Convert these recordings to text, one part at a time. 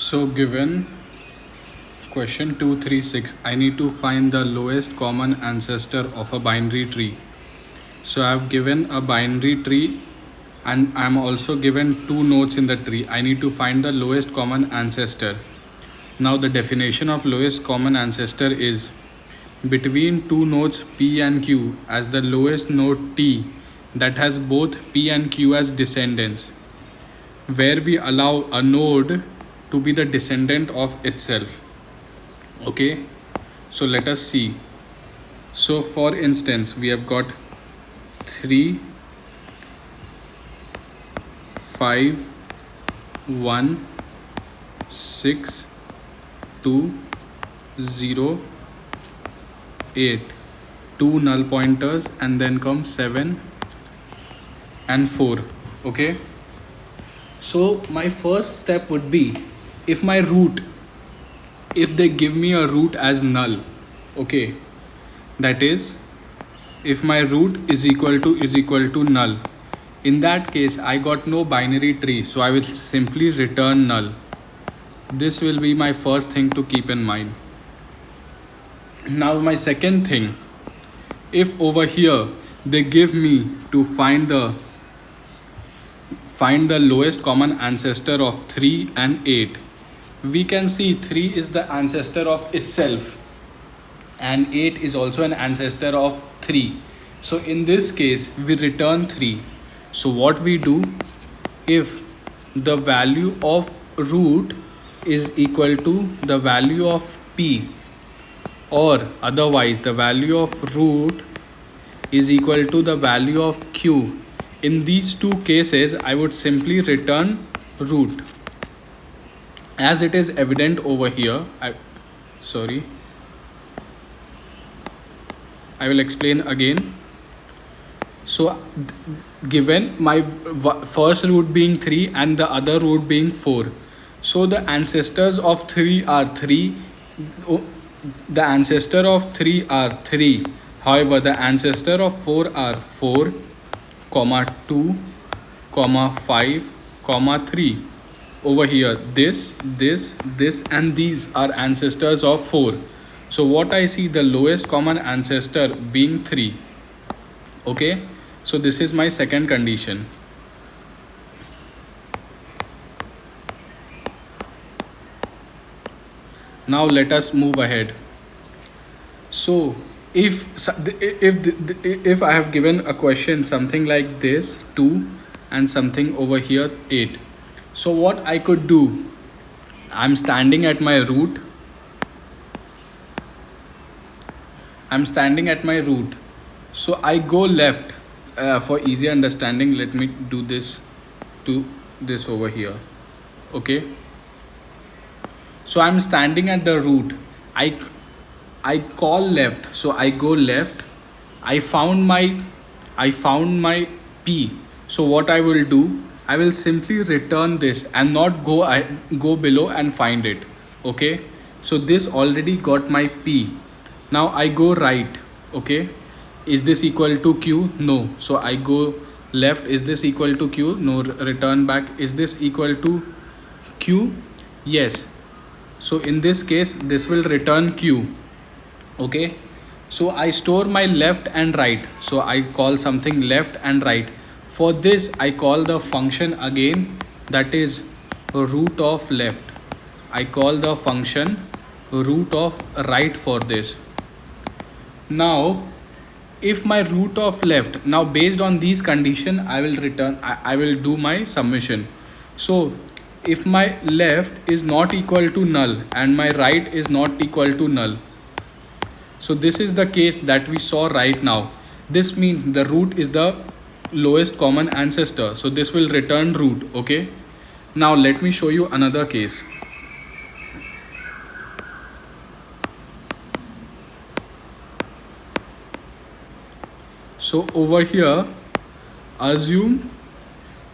So given question 236, I need to find the lowest common ancestor of a binary tree. So I've given a binary tree and I'm also given two nodes in the tree. I need to find the lowest common ancestor. Now the definition of lowest common ancestor is between two nodes P and Q as the lowest node T that has both P and Q as descendants, where we allow a node to be the descendant of itself. Okay, so let us see. So for instance, we have got 3 5 1 6 2 0 8, two null pointers, and then come 7 and 4. Okay, so my first step would be, if my root, if they give me a root as null, okay, that is if my root is equal to null, in that case I got no binary tree, so I will simply return null. This will be my first thing to keep in mind. Now my second thing, if over here they give me to find the lowest common ancestor of 3 and 8, we can see 3 is the ancestor of itself and 8 is also an ancestor of 3. So in this case we return 3. So what we do, if the value of root is equal to the value of P, or otherwise the value of root is equal to the value of Q, in these two cases I would simply return root, as it is evident over here. I will explain again. So given my first root being 3 and the other root being 4, so the ancestors of 3 are 3. The ancestor of 3 are 3. However, the ancestor of 4 are 4, 2, 5, 3. Over here, this and these are ancestors of 4. So what I see, the lowest common ancestor being 3. Okay, so this is my second condition. Now let us move ahead. So if I have given a question something like this, 2, and something over here 8, so what I could do, I'm standing at my root. So I go left. For easy understanding, let me do this to this over here. Okay, so I'm standing at the root. I call left, so I go left. I found my P. So what I will do, I will simply return this and not go below and find it. Okay, so this already got my P. Now I go right. Okay, is this equal to Q? No. So I go left. Is this equal to Q? No. Return back. Is this equal to Q? Yes. So in this case, this will return Q. Okay, so I store my left and right. So I call something left and right. For this I call the function again, that is root of left. I call the function root of right for this. Now if my root of left, now based on these condition, I will return, I will do my summation. So if my left is not equal to null and my right is not equal to null, so this is the case that we saw right now. This means the root is the lowest common ancestor, so this will return root. Okay, now let me show you another case. So over here, assume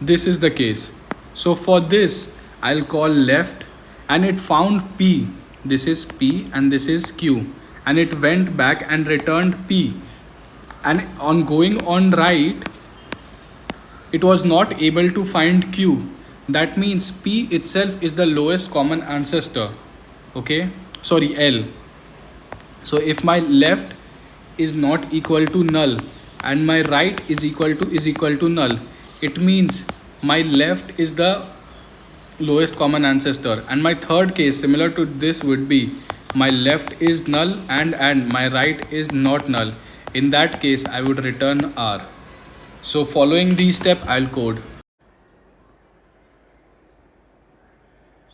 this is the case. So for this I'll call left and it found P. This is P and this is Q, and it went back and returned P. And on going on right, it was not able to find Q. That means P itself is the lowest common ancestor. Okay, sorry, L. So if my left is not equal to null and my right is equal to null, it means my left is the lowest common ancestor. And my third case similar to this would be my left is null and my right is not null. In that case I would return R. So following these steps I'll code.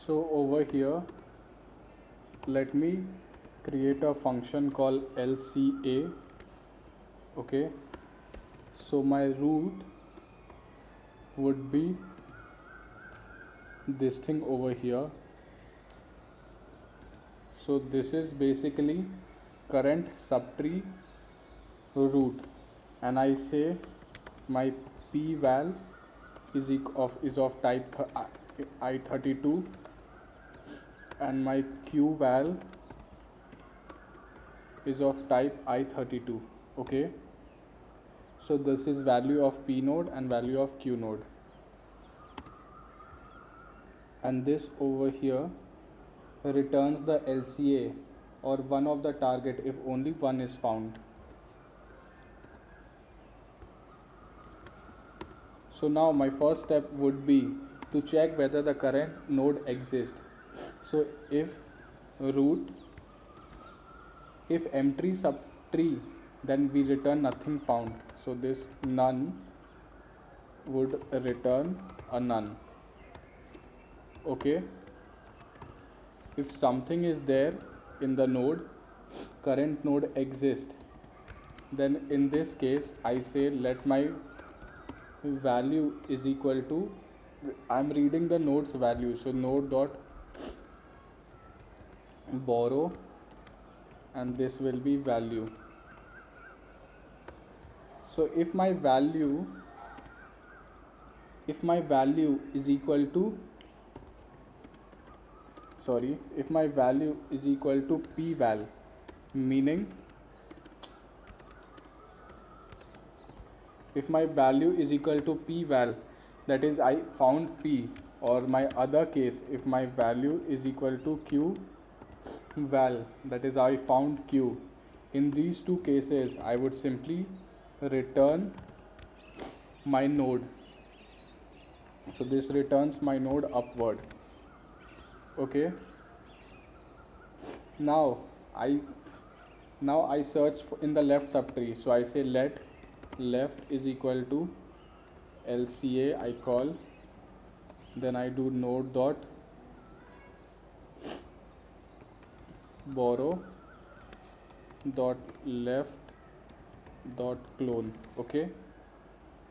So over here let me create a function called LCA. Okay, so my root would be this thing over here. So this is basically current subtree root, and I say my p val is of type I32 and my q val is of type I32. Okay, so this is value of p node and value of q node, and this over here returns the LCA or one of the target if only one is found. So now my first step would be to check whether the current node exists. So if root, if empty subtree, then we return nothing found. So this none would return a none. Okay, if something is there in the node, current node exists, then in this case I say let my value is equal to, I'm reading the node's value, so node dot borrow and this will be value. So if my value is equal to p val, meaning if my value is equal to p val, that is I found p, or my other case if my value is equal to q val, that is I found q. In these two cases I would simply return my node. So this returns my node upward. Okay, now I search in the left subtree, so I say let left is equal to LCA, I call, then I do node dot borrow dot left dot clone. Okay,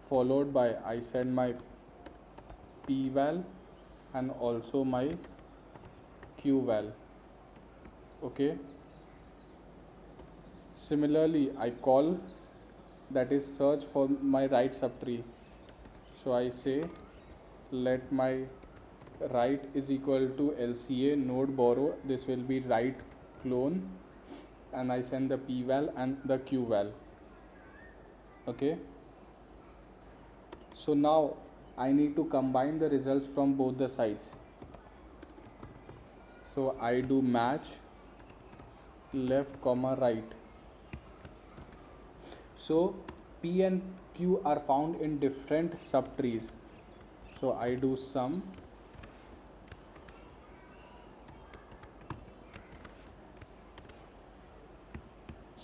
followed by I send my p val and also my q val. Okay, similarly I call, that is search for my right subtree, so I say let my right is equal to LCA node borrow, this will be right clone, and I send the p val and the q val. Okay, so now I need to combine the results from both the sides, so I do match left comma right. So p and q are found in different subtrees, so I do sum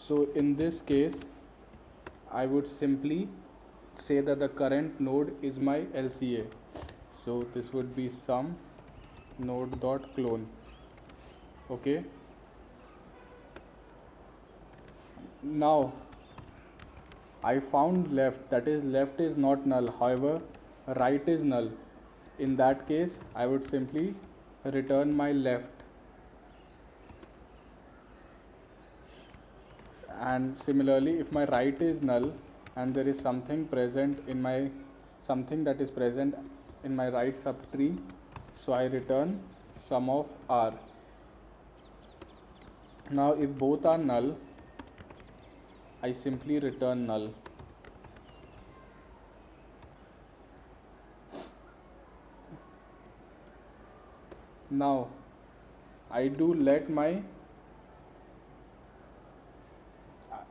so in this case I would simply say that the current node is my LCA, so this would be sum node dot clone. Okay, now I found left, that is left is not null, however right is null. In that case I would simply return my left, and similarly if my right is null and there is something that is present in my right subtree, so I return sum of R. Now if both are null I simply return null. Now I do let my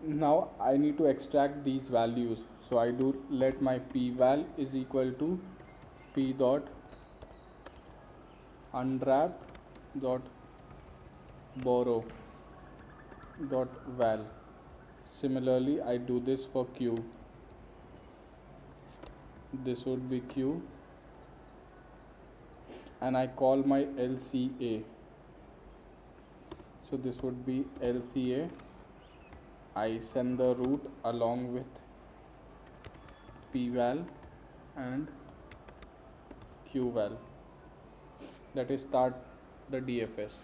now I need to extract these values, so I do let my p val is equal to p dot unwrap dot borrow dot val. Similarly I do this for q. This would be q, and I call my LCA. So this would be LCA. I send the root along with pval and qval, that is start the DFS.